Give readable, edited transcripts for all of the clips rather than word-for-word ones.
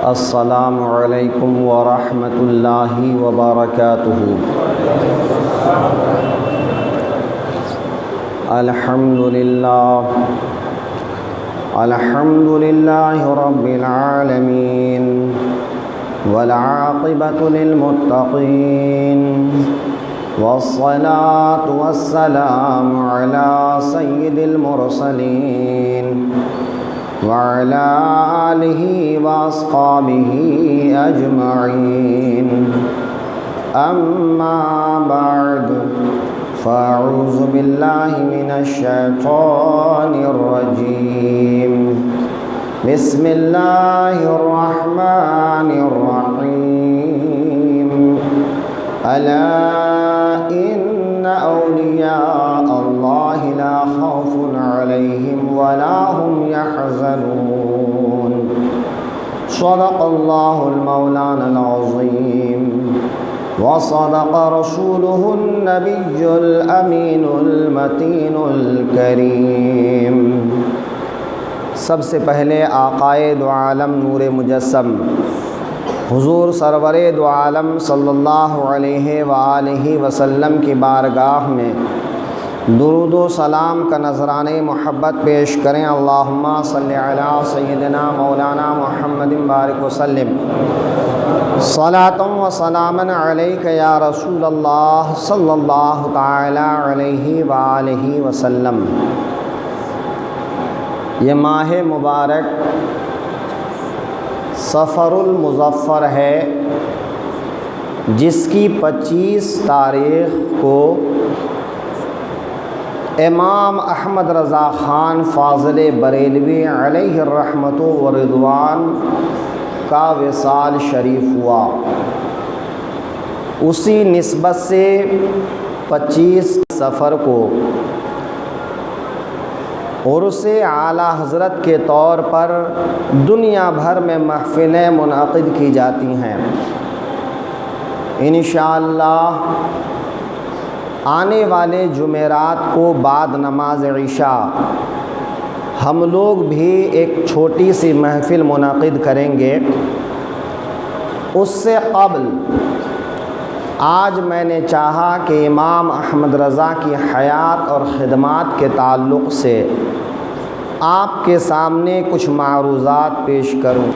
السلام علیکم ورحمۃ اللہ وبرکاتہ۔ الحمد للہ رب العالمین والعاقبۃ للمتقین والصلاة والسلام علی سید المرسلین وعلى آلہ واصحابہ اجمعین، اما بعد فاعوذ باللہ من الشیطان الرجیم، بسم اللہ الرحمن الرحیم، الا ان اولیاء اللہ لا خوف علیہم ولا هم يحزنون، صدق اللہ المولانا العظیم وصدق رسوله النبی الامین المتین الکریم۔ سب سے پہلے آقائے دو عالم نور مجسم حضور سرور دو عالم صلی اللہ علیہ وآلہ وسلم کی بارگاہ میں درود و سلام کا نذرانہ محبت پیش کریں۔ اللہم صلی علی سیدنا مولانا محمد بارک وسلم، صلاۃ و سلاما علیک یا رسول اللہ صلی اللہ تعالی علیہ وآلہ وسلم۔ یہ ماہ مبارک صفر المظفر ہے، جس کی 25 تاریخ کو امام احمد رضا خان فاضل بریلوی علیہ الرحمۃ والرضوان کا وصال شریف ہوا۔ اسی نسبت سے 25 صفر کو عرس اعلیٰ حضرت کے طور پر دنیا بھر میں محفلیں منعقد کی جاتی ہیں۔ انشاءاللہ آنے والے جمعرات کو بعد نماز عشاء ہم لوگ بھی ایک چھوٹی سی محفل منعقد کریں گے۔ اس سے قبل آج میں نے چاہا کہ امام احمد رضا کی حیات اور خدمات کے تعلق سے آپ کے سامنے کچھ معروضات پیش کروں۔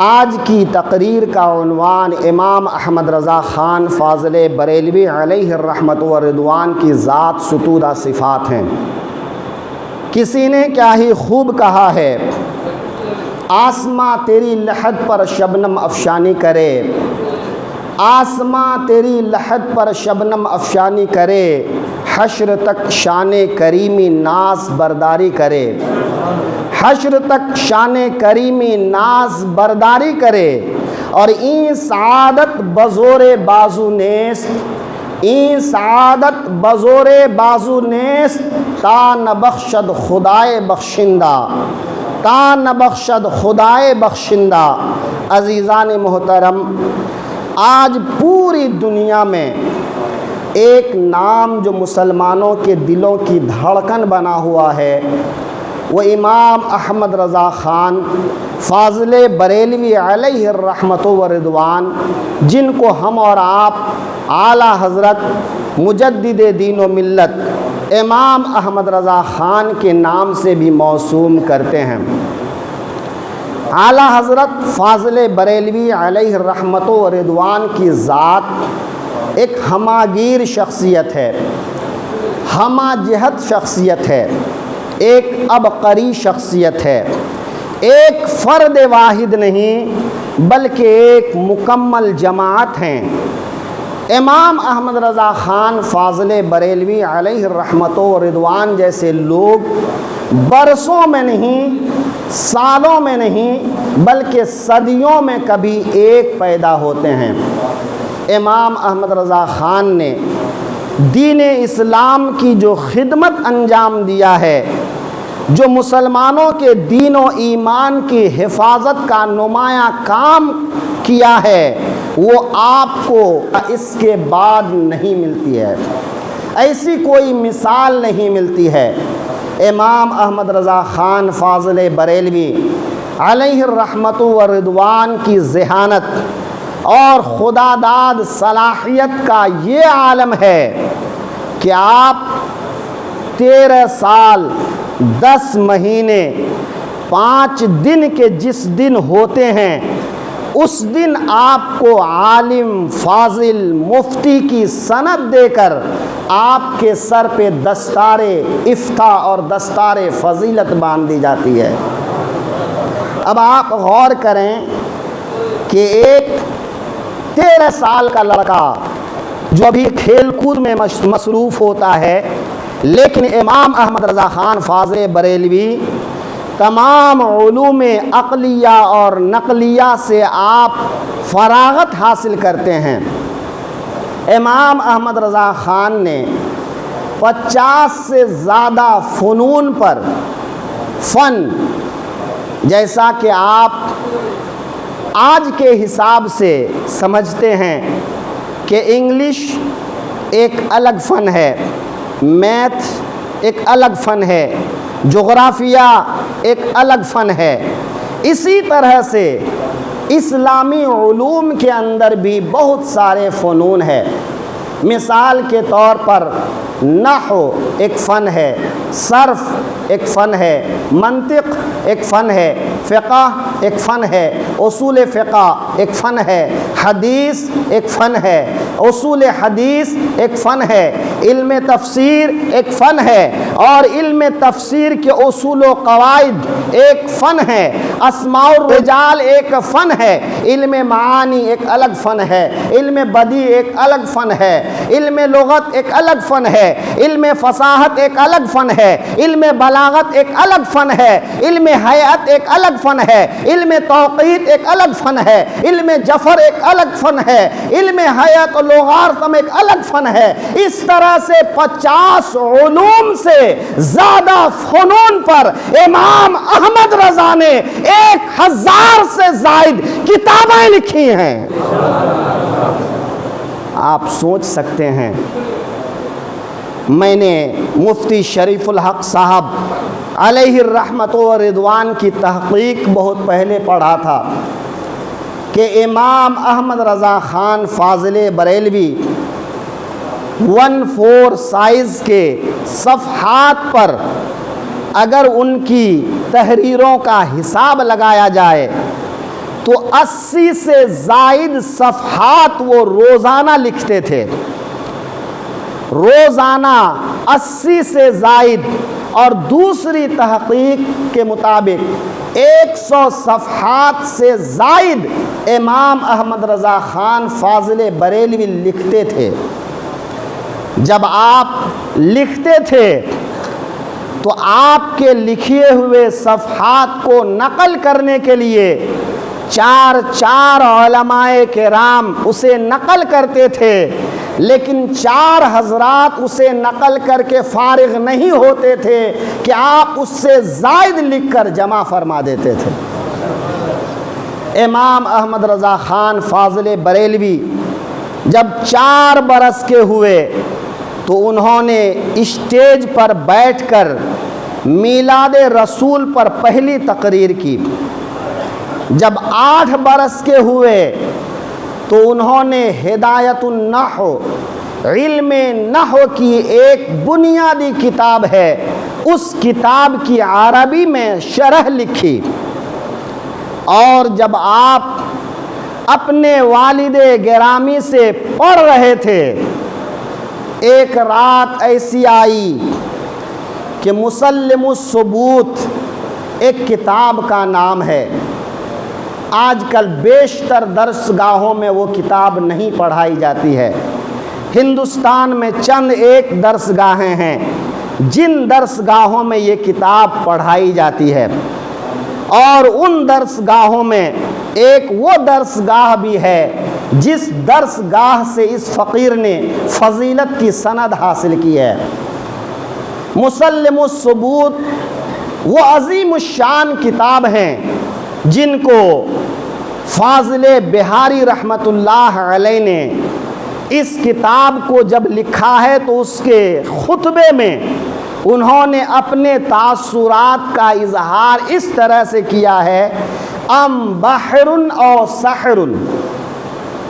آج کی تقریر کا عنوان امام احمد رضا خان فاضل بریلوی علیہ الرحمۃ والرضوان کی ذات ستودہ صفات ہیں۔ کسی نے کیا ہی خوب کہا ہے، آسماں تیری لحد پر شبنم افشانی کرے، آسماں تیری لحد پر شبنم افشانی کرے، حشر تک شان کریمی ناز برداری کرے، حشر تک شان کریمی ناز برداری کرے، اور این سعادت بزور بازو نیست، این سعادت بزور بازو نیست، تا نبخشد خدائے بخشندہ، تا نبخشد خدائے بخشندہ۔ عزیزان محترم، آج پوری دنیا میں ایک نام جو مسلمانوں کے دلوں کی دھڑکن بنا ہوا ہے، وہ امام احمد رضا خان فاضل بریلوی علیہ الرحمۃ والرضوان، جن کو ہم اور آپ اعلیٰ حضرت مجدد دین و ملت امام احمد رضا خان کے نام سے بھی موسوم کرتے ہیں۔ اعلیٰ حضرت فاضل بریلوی علیہ الرحمۃ والرضوان کی ذات ایک ہماگیر شخصیت ہے، ہمہ جہت شخصیت ہے، ایک عبقری شخصیت ہے، ایک فرد واحد نہیں بلکہ ایک مکمل جماعت ہیں۔ امام احمد رضا خان فاضل بریلوی علیہ الرحمۃ والرضوان جیسے لوگ برسوں میں نہیں، سالوں میں نہیں بلکہ صدیوں میں کبھی ایک پیدا ہوتے ہیں۔ امام احمد رضا خان نے دین اسلام کی جو خدمت انجام دیا ہے، جو مسلمانوں کے دین و ایمان کی حفاظت کا نمایاں کام کیا ہے، وہ آپ کو اس کے بعد نہیں ملتی ہے، ایسی کوئی مثال نہیں ملتی ہے۔ امام احمد رضا خان فاضل بریلوی علیہ الرحمت و رضوان کی ذہانت اور خدا داد صلاحیت کا یہ عالم ہے کہ آپ 13 سال 10 مہینے 5 دن کے جس دن ہوتے ہیں اس دن آپ کو عالم فاضل مفتی کی سند دے کر آپ کے سر پہ دستار افتاء اور دستار فضیلت باندھ دی جاتی ہے۔ اب آپ غور کریں کہ ایک 13 سال کا لڑکا جو ابھی کھیل کود میں مصروف ہوتا ہے، لیکن امام احمد رضا خان فاضل بریلوی تمام علوم عقلیہ اور نقلیہ سے آپ فراغت حاصل کرتے ہیں۔ امام احمد رضا خان نے 50 سے زیادہ فنون پر فن، جیسا کہ آپ آج کے حساب سے سمجھتے ہیں کہ انگلش ایک الگ فن ہے، میتھ ایک الگ فن ہے، جغرافیہ ایک الگ فن ہے، اسی طرح سے اسلامی علوم کے اندر بھی بہت سارے فنون ہیں۔ مثال کے طور پر نحو ایک فن ہے، صرف ایک فن ہے، منطق ایک فن ہے، فقہ ایک فن ہے، اصول فقہ ایک فن ہے، حدیث ایک فن ہے، اصول حدیث ایک فن ہے، علم تفسیر ایک فن ہے، اور علم تفسیر کے اصول و قواعد ایک فن ہے، اسماء الرجال ایک فن ہے، علم معانی ایک الگ فن ہے، علم بدیع ایک الگ فن ہے، علم لغت ایک الگ فن ہے، علم فصاحت ایک الگ فن ہے، علم بلاغت ایک الگ فن ہے، علم حیات ایک الگ فن ہے، علم توقیت ایک الگ فن ہے، علم جفر ایک الگ فن ہے، علم حیات و لغارتم ایک الگ فن ہے۔ اس طرح سے 50 علوم سے زیادہ فنون پر امام احمد رضا نے 1000 سے زائد کتابیں لکھی ہیں۔ آپ سوچ سکتے ہیں، میں نے مفتی شریف الحق صاحب علیہ الرحمت و رضوان کی تحقیق بہت پہلے پڑھا تھا کہ امام احمد رضا خان فاضل بریلوی 1/4 سائز کے صفحات پر اگر ان کی تحریروں کا حساب لگایا جائے تو 80 سے زائد صفحات وہ روزانہ لکھتے تھے، روزانہ 80 سے زائد، اور دوسری تحقیق کے مطابق 100 صفحات سے زائد امام احمد رضا خان فاضل بریلوی لکھتے تھے۔ جب آپ لکھتے تھے تو آپ کے لکھے ہوئے صفحات کو نقل کرنے کے لیے 4 علماء کرام اسے نقل کرتے تھے، لیکن 4 حضرات اسے نقل کر کے فارغ نہیں ہوتے تھے کہ آپ اس سے زائد لکھ کر جمع فرما دیتے تھے۔ امام احمد رضا خان فاضل بریلوی جب 4 برس کے ہوئے تو انہوں نے اسٹیج پر بیٹھ کر میلاد رسول پر پہلی تقریر کی۔ جب 8 برس کے ہوئے تو انہوں نے ہدایت النحو، علم نحو کی ایک بنیادی کتاب ہے، اس کتاب کی عربی میں شرح لکھی۔ اور جب آپ اپنے والد گرامی سے پڑھ رہے تھے، ایک رات ایسی آئی کہ مسلم الثبوت ایک کتاب کا نام ہے، آج کل بیشتر درس گاہوں میں وہ کتاب نہیں پڑھائی جاتی ہے۔ ہندوستان میں چند ایک درس گاہیں ہیں جن درس گاہوں میں یہ کتاب پڑھائی جاتی ہے، اور ان درس گاہوں میں ایک وہ درس گاہ بھی ہے جس درس گاہ سے اس فقیر نے فضیلت کی سند حاصل کی ہے۔ مسلم الثبوت وہ عظیم الشان کتاب ہیں جن کو فاضل بہاری رحمت اللہ علیہ نے اس کتاب کو جب لکھا ہے تو اس کے خطبے میں انہوں نے اپنے تاثرات کا اظہار اس طرح سے کیا ہے، ام بحر او سحر۔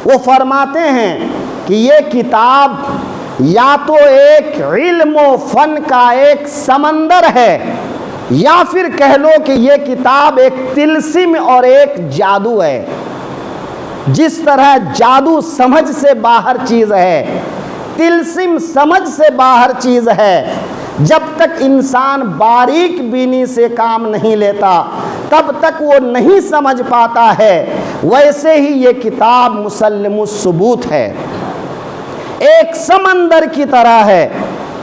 وہ فرماتے ہیں کہ یہ کتاب یا تو ایک علم و فن کا ایک سمندر ہے، یا پھر کہہ لو کہ یہ کتاب ایک طلسم اور ایک جادو ہے۔ جس طرح جادو سمجھ سے باہر چیز ہے، طلسم سمجھ سے باہر چیز ہے، جب تک انسان باریک بینی سے کام نہیں لیتا تب تک وہ نہیں سمجھ پاتا ہے، ویسے ہی یہ کتاب مسلم الثبوت ہے، ایک سمندر کی طرح ہے۔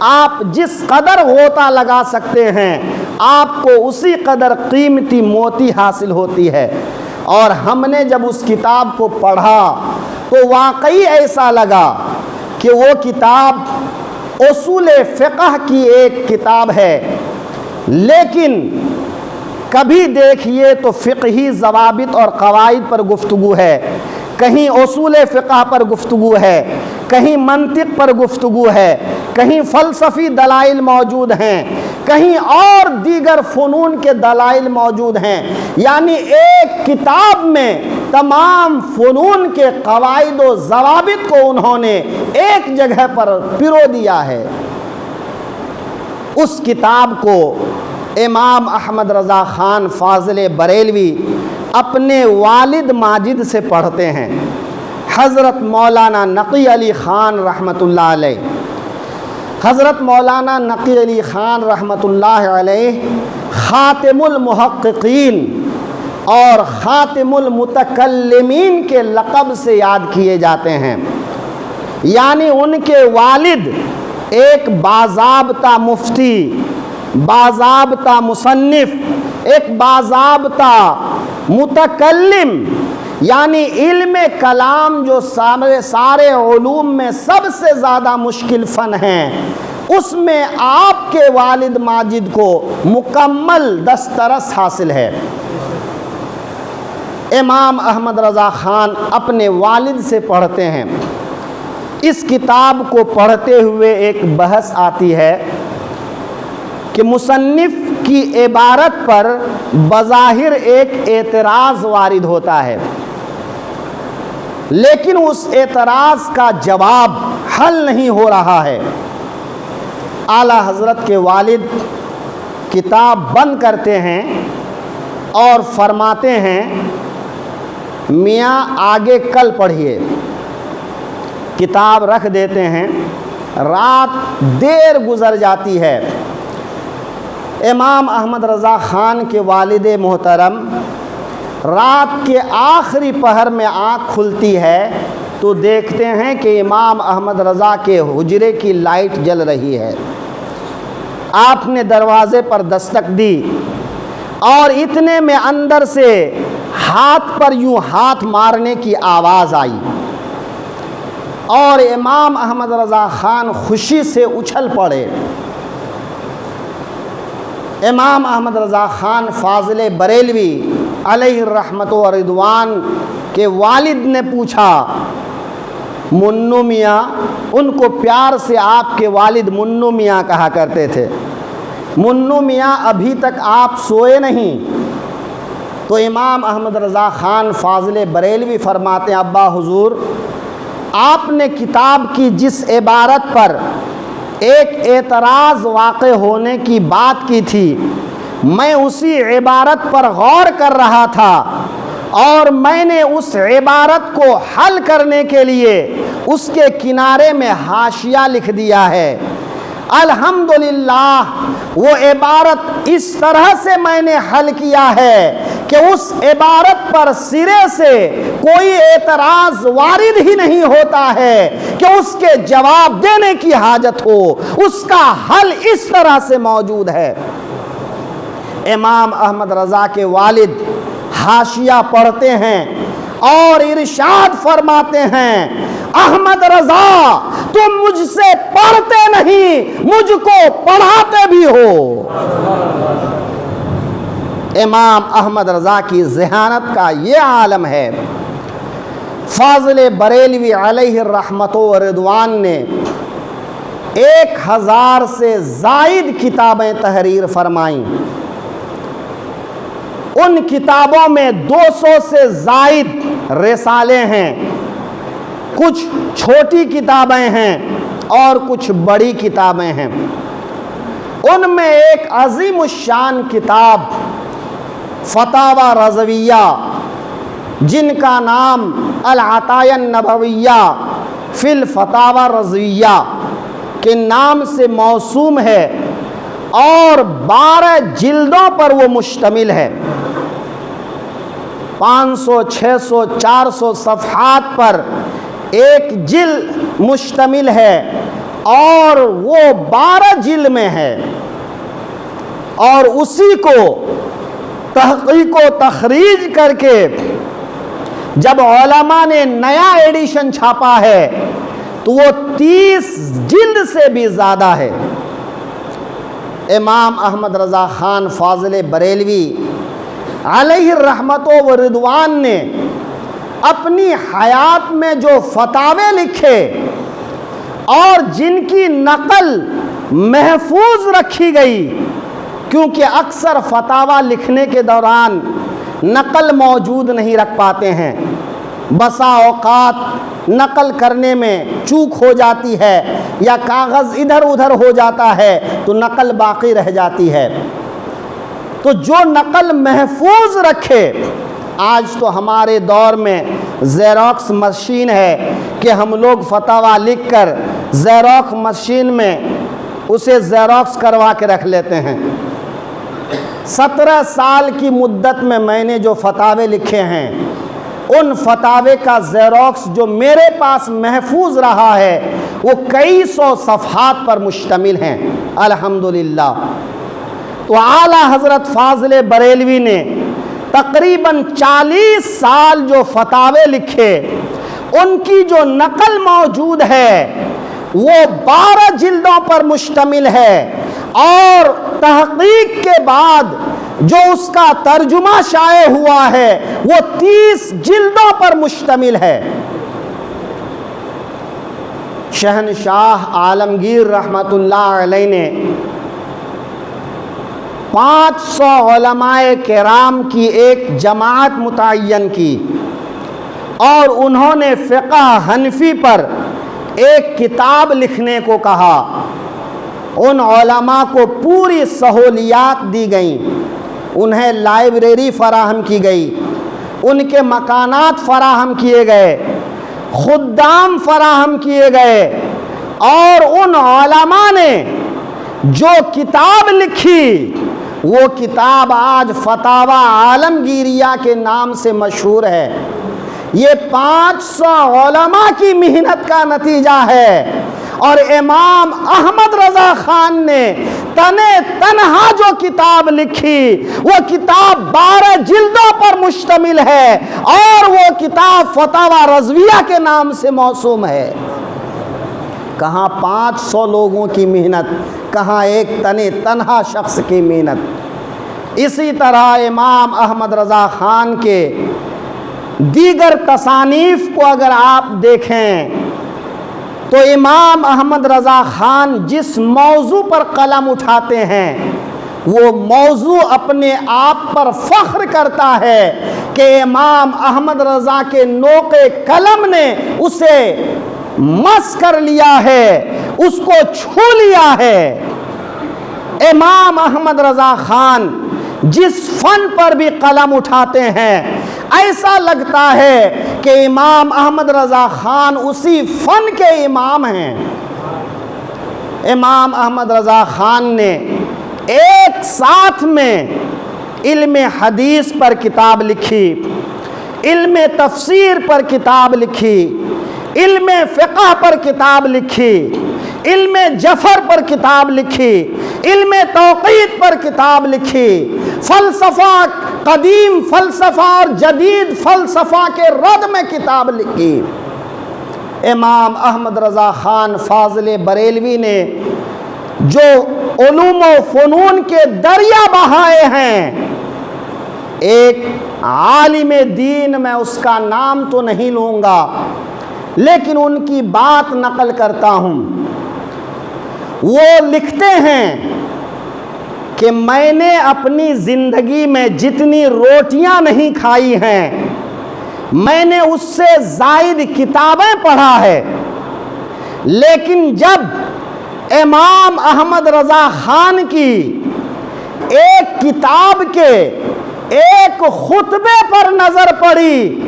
آپ جس قدر غوطہ لگا سکتے ہیں آپ کو اسی قدر قیمتی موتی حاصل ہوتی ہے۔ اور ہم نے جب اس کتاب کو پڑھا تو واقعی ایسا لگا کہ وہ کتاب اصول فقہ کی ایک کتاب ہے، لیکن کبھی دیکھیے تو فقہی ضوابط اور قواعد پر گفتگو ہے، کہیں اصول فقہ پر گفتگو ہے، کہیں منطق پر گفتگو ہے، کہیں فلسفی دلائل موجود ہیں، کہیں اور دیگر فنون کے دلائل موجود ہیں، یعنی ایک کتاب میں تمام فنون کے قواعد و ضوابط کو انہوں نے ایک جگہ پر پرو دیا ہے۔ اس کتاب کو امام احمد رضا خان فاضل بریلوی اپنے والد ماجد سے پڑھتے ہیں، حضرت مولانا نقی علی خان رحمۃ اللہ علیہ۔ حضرت مولانا نقی علی خان رحمۃ اللہ علیہ خاتم المحققین اور خاتم المتکلمین کے لقب سے یاد کیے جاتے ہیں، یعنی ان کے والد ایک باضابطہ مفتی، باضابطہ مصنف، ایک باضابطہ متکلم، یعنی علم کلام جو سارے علوم میں سب سے زیادہ مشکل فن ہیں، اس میں آپ کے والد ماجد کو مکمل دسترس حاصل ہے۔ امام احمد رضا خان اپنے والد سے پڑھتے ہیں۔ اس کتاب کو پڑھتے ہوئے ایک بحث آتی ہے کہ مصنف کی عبارت پر بظاہر ایک اعتراض وارد ہوتا ہے، لیکن اس اعتراض کا جواب حل نہیں ہو رہا ہے۔ اعلی حضرت کے والد کتاب بند کرتے ہیں اور فرماتے ہیں میاں آگے کل پڑھیے۔ کتاب رکھ دیتے ہیں، رات دیر گزر جاتی ہے۔ امام احمد رضا خان کے والد محترم رات کے آخری پہر میں آنکھ کھلتی ہے تو دیکھتے ہیں کہ امام احمد رضا کے حجرے کی لائٹ جل رہی ہے۔ آپ نے دروازے پر دستک دی اور اتنے میں اندر سے ہاتھ پر یوں ہاتھ مارنے کی آواز آئی اور امام احمد رضا خان خوشی سے اچھل پڑے۔ امام احمد رضا خان فاضل بریلوی علیہ الرحمت و رضوان کے والد نے پوچھا، منو میاں، ان کو پیار سے آپ کے والد منو میاں کہا کرتے تھے، منو میاں ابھی تک آپ سوئے نہیں؟ تو امام احمد رضا خان فاضل بریلوی فرماتے ہیں، ابا حضور، آپ نے کتاب کی جس عبارت پر ایک اعتراض واقع ہونے کی بات کی تھی، میں اسی عبارت پر غور کر رہا تھا اور میں نے اس عبارت کو حل کرنے کے لیے اس کے کنارے میں حاشیہ لکھ دیا ہے۔ الحمدللہ وہ عبارت اس طرح سے میں نے حل کیا ہے کہ اس عبارت پر سرے سے کوئی اعتراض وارد ہی نہیں ہوتا ہے کہ اس کے جواب دینے کی حاجت ہو، اس کا حل اس طرح سے موجود ہے۔ امام احمد رضا کے والد حاشیہ پڑھتے ہیں اور ارشاد فرماتے ہیں، احمد رضا تم مجھ سے پڑھتے نہیں، مجھ کو پڑھاتے بھی ہو۔ امام احمد رضا کی ذہانت کا یہ عالم ہے۔ فاضل بریلوی علیہ الرحمت و رضوان نے 1000 سے زائد کتابیں تحریر فرمائیں۔ ان کتابوں میں 200 سے زائد رسالے ہیں، کچھ چھوٹی کتابیں ہیں اور کچھ بڑی کتابیں ہیں۔ ان میں ایک عظیم الشان کتاب فتاوی رضویہ، جن کا نام العطایہ النبویہ فی الفتاوی رضویہ کے نام سے موسوم ہے، اور 12 جلدوں پر وہ مشتمل ہے۔ 500 600 400 صفحات پر ایک جلد مشتمل ہے، اور وہ 12 جلد میں ہے، اور اسی کو تحقیق و تخریج کر کے جب علماء نے نیا ایڈیشن چھاپا ہے تو وہ 30 جلد سے بھی زیادہ ہے۔ امام احمد رضا خان فاضل بریلوی علیہ الرحمت و رضوان نے اپنی حیات میں جو فتاوے لکھے اور جن کی نقل محفوظ رکھی گئی، کیونکہ اکثر فتاوی لکھنے کے دوران نقل موجود نہیں رکھ پاتے ہیں، بسا اوقات نقل کرنے میں چوک ہو جاتی ہے یا کاغذ ادھر ادھر ہو جاتا ہے تو نقل باقی رہ جاتی ہے۔ تو جو نقل محفوظ رکھے، آج تو ہمارے دور میں زیروکس مشین ہے کہ ہم لوگ فتاوی لکھ کر زیروکس مشین میں اسے زیروکس کروا کے رکھ لیتے ہیں۔ 17 سال کی مدت میں نے جو فتاوے لکھے ہیں، ان فتاوے کا زیروکس جو میرے پاس محفوظ رہا ہے وہ کئی سو صفحات پر مشتمل ہیں الحمدللہ۔ تو اعلیٰ حضرت فاضل بریلوی نے تقریباً 40 سال جو فتاوے لکھے، ان کی جو نقل موجود ہے وہ 12 جلدوں پر مشتمل ہے، اور تحقیق کے بعد جو اس کا ترجمہ شائع ہوا ہے وہ 30 جلدوں پر مشتمل ہے۔ شہنشاہ عالمگیر رحمت اللہ علیہ نے 500 علماء کرام کی ایک جماعت متعین کی، اور انہوں نے فقہ حنفی پر ایک کتاب لکھنے کو کہا۔ ان علماء کو پوری سہولیات دی گئیں، انہیں لائبریری فراہم کی گئی، ان کے مکانات فراہم کیے گئے، خدام فراہم کیے گئے، اور ان علماء نے جو کتاب لکھی وہ کتاب آج فتاوی عالمگیریہ کے نام سے مشہور ہے۔ یہ 500 علماء کی محنت کا نتیجہ ہے، اور امام احمد رضا خان نے تنہا جو کتاب لکھی وہ کتاب 12 جلدوں پر مشتمل ہے، اور وہ کتاب فتاوی رضویہ کے نام سے موسوم ہے۔ کہاں 500 لوگوں کی محنت، کہاں ایک تنہا شخص کی محنت۔ اسی طرح امام احمد رضا خان کے دیگر تصانیف کو اگر آپ دیکھیں تو امام احمد رضا خان جس موضوع پر قلم اٹھاتے ہیں وہ موضوع اپنے آپ پر فخر کرتا ہے کہ امام احمد رضا کے نوق قلم نے اسے مس کر لیا ہے، اس کو چھو لیا ہے۔ امام احمد رضا خان جس فن پر بھی قلم اٹھاتے ہیں ایسا لگتا ہے کہ امام احمد رضا خان اسی فن کے امام ہیں۔ امام احمد رضا خان نے ایک ساتھ میں علم حدیث پر کتاب لکھی، علم تفسیر پر کتاب لکھی، علم فقہ پر کتاب لکھی، علم جفر پر کتاب لکھی، علم توقیت پر کتاب لکھی، فلسفہ، قدیم فلسفہ اور جدید فلسفہ کے رد میں کتاب لکھی۔ امام احمد رضا خان فاضل بریلوی نے جو علوم و فنون کے دریا بہائے ہیں، ایک عالم دین، میں اس کا نام تو نہیں لوں گا لیکن ان کی بات نقل کرتا ہوں۔ وہ لکھتے ہیں کہ میں نے اپنی زندگی میں جتنی روٹیاں نہیں کھائی ہیں میں نے اس سے زائد کتابیں پڑھا ہے، لیکن جب امام احمد رضا خان کی ایک کتاب کے ایک خطبے پر نظر پڑی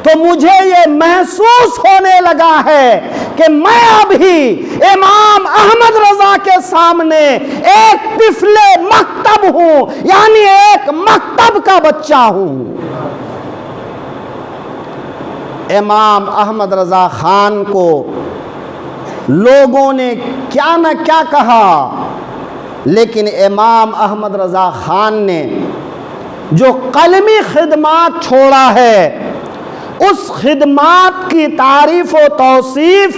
تو مجھے یہ محسوس ہونے لگا ہے کہ میں ابھی امام احمد رضا کے سامنے ایک طفل مکتب ہوں، یعنی ایک مکتب کا بچہ ہوں۔ امام احمد رضا خان کو لوگوں نے کیا نہ کیا کہا، لیکن امام احمد رضا خان نے جو قلمی خدمات چھوڑا ہے اس خدمات کی تعریف و توصیف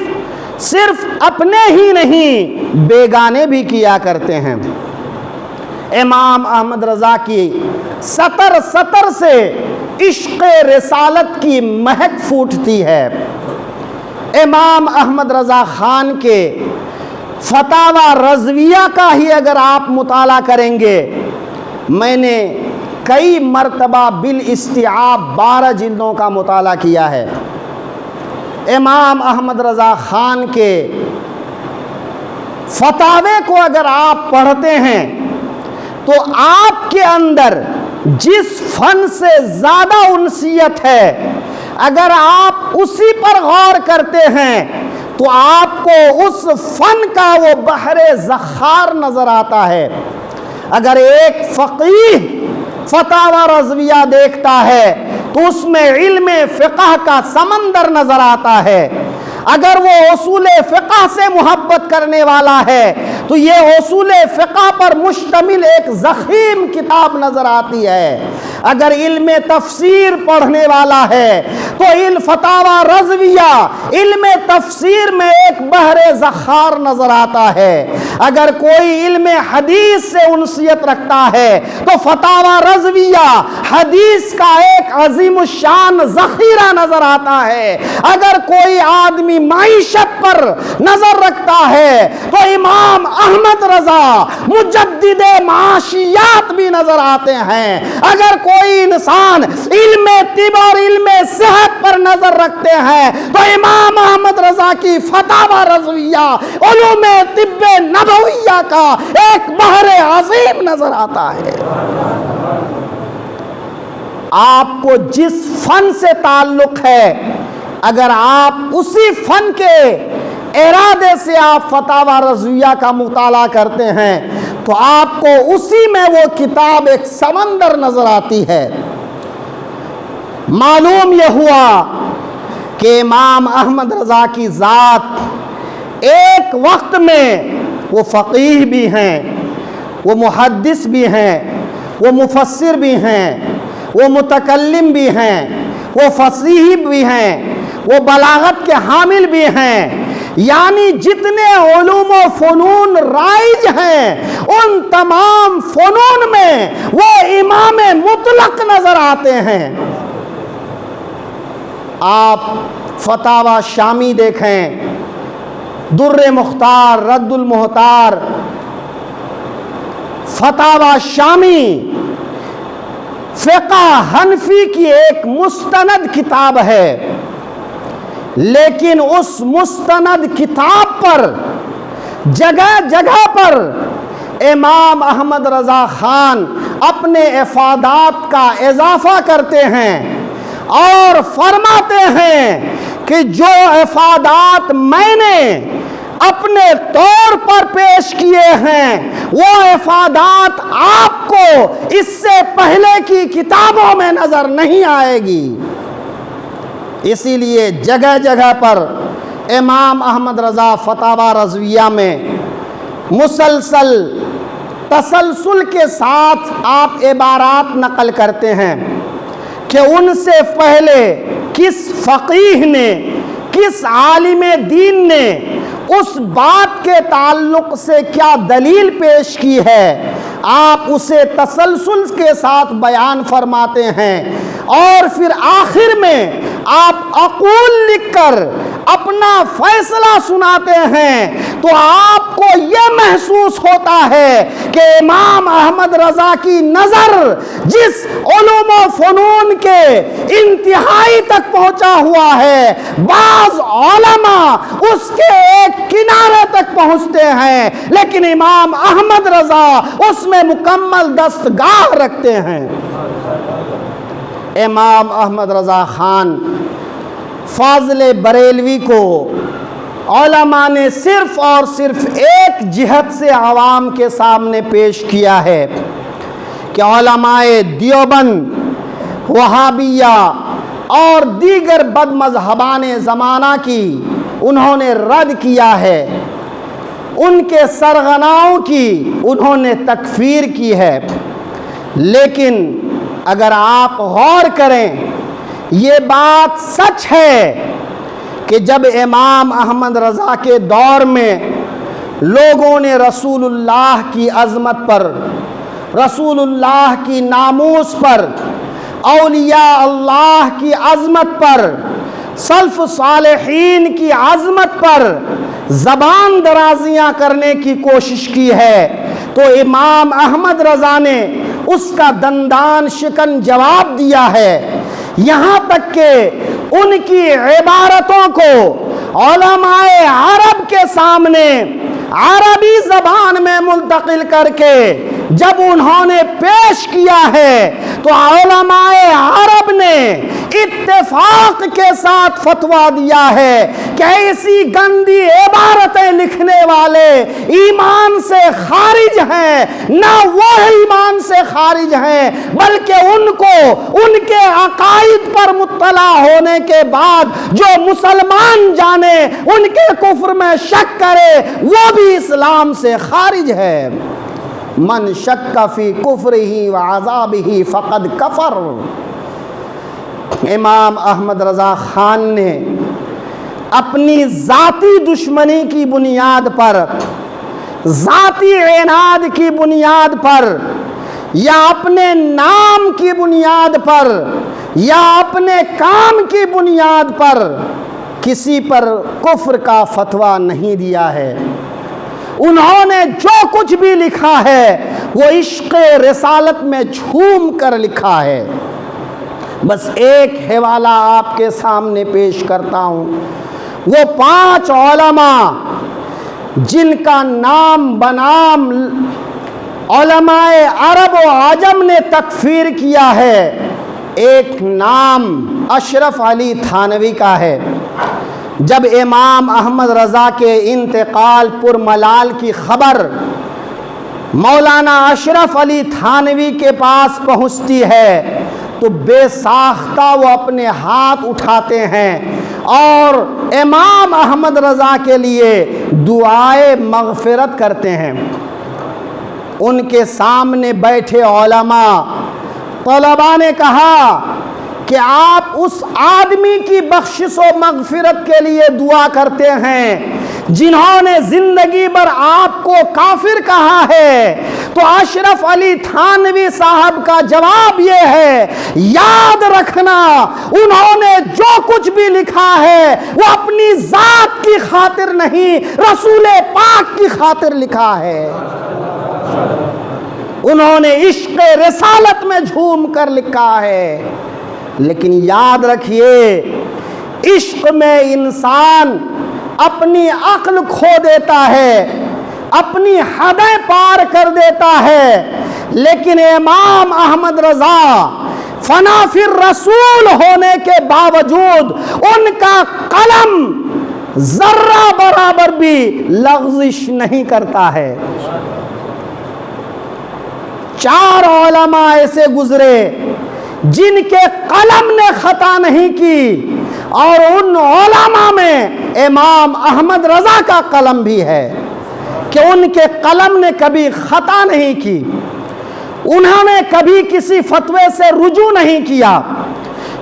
صرف اپنے ہی نہیں بیگانے بھی کیا کرتے ہیں۔ امام احمد رضا کی سطر سطر سے عشق رسالت کی مہک پھوٹتی ہے۔ امام احمد رضا خان کے فتاوی رضویہ کا ہی اگر آپ مطالعہ کریں گے، میں نے کئی مرتبہ بالاستیعاب 12 جلدوں کا مطالعہ کیا ہے۔ امام احمد رضا خان کے فتاوے کو اگر آپ پڑھتے ہیں تو آپ کے اندر جس فن سے زیادہ انسیت ہے اگر آپ اسی پر غور کرتے ہیں تو آپ کو اس فن کا وہ بحر زخار نظر آتا ہے۔ اگر ایک فقیہ فتاوی رضویہ دیکھتا ہے تو اس میں علم فقہ کا سمندر نظر آتا ہے۔ اگر وہ اصول فقہ سے محبت کرنے والا ہے تو یہ اصول فقہ پر مشتمل ایک ضخیم کتاب نظر آتی ہے۔ اگر علم تفسیر پڑھنے والا ہے تو فتاوی رضویہ علم تفسیر میں ایک بحر زخار نظر آتا ہے۔ اگر کوئی علم حدیث سے انسیت رکھتا ہے تو فتاوی رضویہ حدیث کا ایک عظیم الشان ذخیرہ نظر آتا ہے۔ اگر کوئی آدمی معیشت پر نظر رکھتا ہے تو امام احمد رضا مجدد معاشیات بھی نظر آتے ہیں۔ اگر کوئی انسان علم طب اور علم صحت پر نظر رکھتے ہیں تو امام احمد رضا کی فتاوی رضویہ علوم طب نبویہ کا ایک بحر عظیم نظر آتا ہے۔ آپ کو جس فن سے تعلق ہے اگر آپ اسی فن کے ارادے سے آپ فتاوی رضویہ کا مطالعہ کرتے ہیں تو آپ کو اسی میں وہ کتاب ایک سمندر نظر آتی ہے۔ معلوم یہ ہوا کہ امام احمد رضا کی ذات ایک وقت میں وہ فقیہ بھی ہیں، وہ محدث بھی ہیں، وہ مفسر بھی ہیں، وہ متکلم بھی ہیں، وہ فصیح بھی ہیں، وہ بلاغت کے حامل بھی ہیں، یعنی جتنے علوم و فنون رائج ہیں ان تمام فنون میں وہ امام مطلق نظر آتے ہیں۔ آپ فتاوی شامی دیکھیں، در مختار، رد المحتار، فتاوی شامی فقہ حنفی کی ایک مستند کتاب ہے، لیکن اس مستند کتاب پر جگہ جگہ پر امام احمد رضا خان اپنے افادات کا اضافہ کرتے ہیں اور فرماتے ہیں کہ جو افادات میں نے اپنے طور پر پیش کیے ہیں وہ افادات آپ کو اس سے پہلے کی کتابوں میں نظر نہیں آئے گی۔ اسی لیے جگہ جگہ پر امام احمد رضا فتاوی رضویہ میں مسلسل تسلسل کے ساتھ آپ عبارات نقل کرتے ہیں کہ ان سے پہلے کس فقیہ نے، کس عالم دین نے اس بات کے تعلق سے کیا دلیل پیش کی ہے، آپ اسے تسلسل کے ساتھ بیان فرماتے ہیں اور پھر آخر میں آپ اقول لکھ کر اپنا فیصلہ سناتے ہیں تو آپ کو یہ محسوس ہوتا ہے کہ امام احمد رضا کی نظر جس علوم و فنون کے انتہائی تک پہنچا ہوا ہے، بعض علماء اس کے ایک کنارے تک پہنچتے ہیں، لیکن امام احمد رضا اس میں مکمل دستگاہ رکھتے ہیں۔ امام احمد رضا خان فاضل بریلوی کو علماء نے صرف اور صرف ایک جہت سے عوام کے سامنے پیش کیا ہے کہ علماء دیوبند، وہابیہ اور دیگر بد مذہبان زمانہ کی انہوں نے رد کیا ہے، ان کے سرغناؤں کی انہوں نے تکفیر کی ہے۔ لیکن اگر آپ غور کریں، یہ بات سچ ہے کہ جب امام احمد رضا کے دور میں لوگوں نے رسول اللہ کی عظمت پر، رسول اللہ کی ناموس پر، اولیاء اللہ کی عظمت پر، سلف صالحین کی عظمت پر زبان درازیاں کرنے کی کوشش کی ہے، تو امام احمد رضا نے اس کا دندان شکن جواب دیا ہے، یہاں تک کہ ان کی عبارتوں کو علماء عرب کے سامنے عربی زبان میں منتقل کر کے جب انہوں نے پیش کیا ہے تو علماء عرب نے اتفاق کے ساتھ فتویٰ دیا ہے کہ ایسی گندی عبارتیں لکھنے والے ایمان سے خارج ہیں، نہ وہ ایمان سے خارج ہیں بلکہ ان کو ان کے عقائد پر مطلع ہونے کے بعد جو مسلمان جانے، ان کے کفر میں شک کرے، وہ بھی اسلام سے خارج ہے۔ من شک فی کفرہ وعذابہ فقد کفر۔ امام احمد رضا خان نے اپنی ذاتی دشمنی کی بنیاد پر، ذاتی عناد کی بنیاد پر، یا اپنے نام کی بنیاد پر، یا اپنے کام کی بنیاد پر کسی پر کفر کا فتویٰ نہیں دیا ہے۔ انہوں نے جو کچھ بھی لکھا ہے وہ عشق رسالت میں جھوم کر لکھا ہے۔ بس ایک حوالہ آپ کے سامنے پیش کرتا ہوں، وہ 5 علماء جن کا نام بنام علماء عرب و عجم نے تکفیر کیا ہے۔ ایک نام اشرف علی تھانوی کا ہے۔ جب امام احمد رضا کے انتقال پر ملال کی خبر مولانا اشرف علی تھانوی کے پاس پہنچتی ہے تو بے ساختہ وہ اپنے ہاتھ اٹھاتے ہیں اور امام احمد رضا کے لیے دعائے مغفرت کرتے ہیں۔ ان کے سامنے بیٹھے علماء طلباء نے کہا کہ آپ اس آدمی کی بخشش و مغفرت کے لیے دعا کرتے ہیں جنہوں نے زندگی بھر آپ کو کافر کہا ہے، تو اشرف علی تھانوی صاحب کا جواب یہ ہے، یاد رکھنا انہوں نے جو کچھ بھی لکھا ہے وہ اپنی ذات کی خاطر نہیں، رسول پاک کی خاطر لکھا ہے۔ انہوں نے عشق رسالت میں جھوم کر لکھا ہے۔ لیکن یاد رکھیے، عشق میں انسان اپنی عقل کھو دیتا ہے، اپنی حدیں پار کر دیتا ہے، لیکن امام احمد رضا فنا فی الرسول ہونے کے باوجود ان کا قلم ذرہ برابر بھی لغزش نہیں کرتا ہے۔ 4 علماء ایسے گزرے جن کے قلم نے خطا نہیں کی، اور ان علماء میں امام احمد رضا کا قلم بھی ہے کہ ان کے قلم نے کبھی خطا نہیں کی، انہوں نے کبھی کسی فتوے سے رجوع نہیں کیا،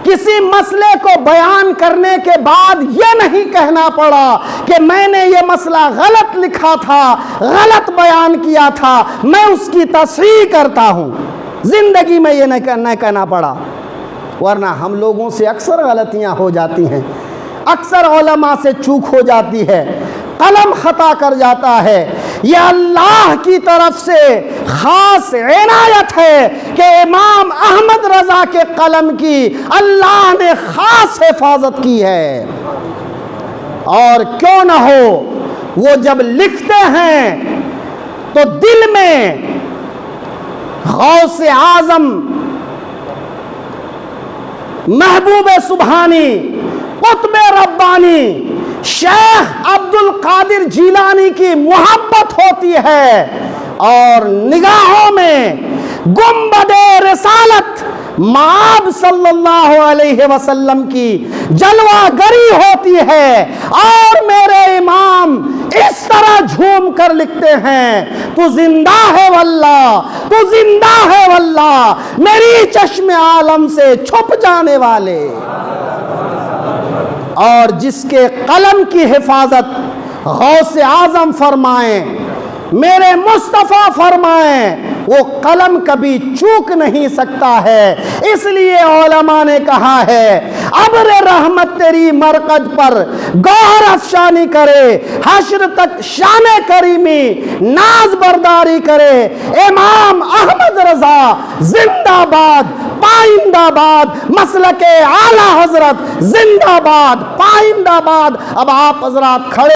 کسی مسئلے کو بیان کرنے کے بعد یہ نہیں کہنا پڑا کہ میں نے یہ مسئلہ غلط لکھا تھا، غلط بیان کیا تھا، میں اس کی تصحیح کرتا ہوں۔ زندگی میں یہ نہیں کہنا پڑا، ورنہ ہم لوگوں سے اکثر غلطیاں ہو جاتی ہیں۔ اکثر علماء سے چوک ہو جاتی ہے، قلم خطا کر جاتا ہے۔ یہ اللہ کی طرف سے خاص عنایت ہے کہ امام احمد رضا کے قلم کی اللہ نے خاص حفاظت کی ہے۔ اور کیوں نہ ہو، وہ جب لکھتے ہیں تو دل میں غوث اعظم محبوب سبحانی قطب ربانی شیخ عبد القادر جیلانی کی محبت ہوتی ہے، اور نگاہوں میں گنبد رسالت مآب صلی اللہ علیہ وسلم کی جلوہ گری ہوتی ہے، اور میرے امام اس طرح جھوم کر لکھتے ہیں، تو زندہ ہے واللہ، تو زندہ ہے واللہ، میری چشم عالم سے چھپ جانے والے۔ اور جس کے قلم کی حفاظت غوث اعظم فرمائیں، میرے مصطفیٰ فرمائیں، وہ قلم کبھی چوک نہیں سکتا ہے۔ اس لیے علماء نے کہا ہے ابر رحمت تیری مرقد پر گوہر افشانی کرے، حشر تک شان کریمی ناز برداری کرے۔ امام احمد رضا زندہ باد پائندہ باد، مسلک اعلی حضرت زندہ باد پائندہ باد۔ اب آپ حضرات کھڑے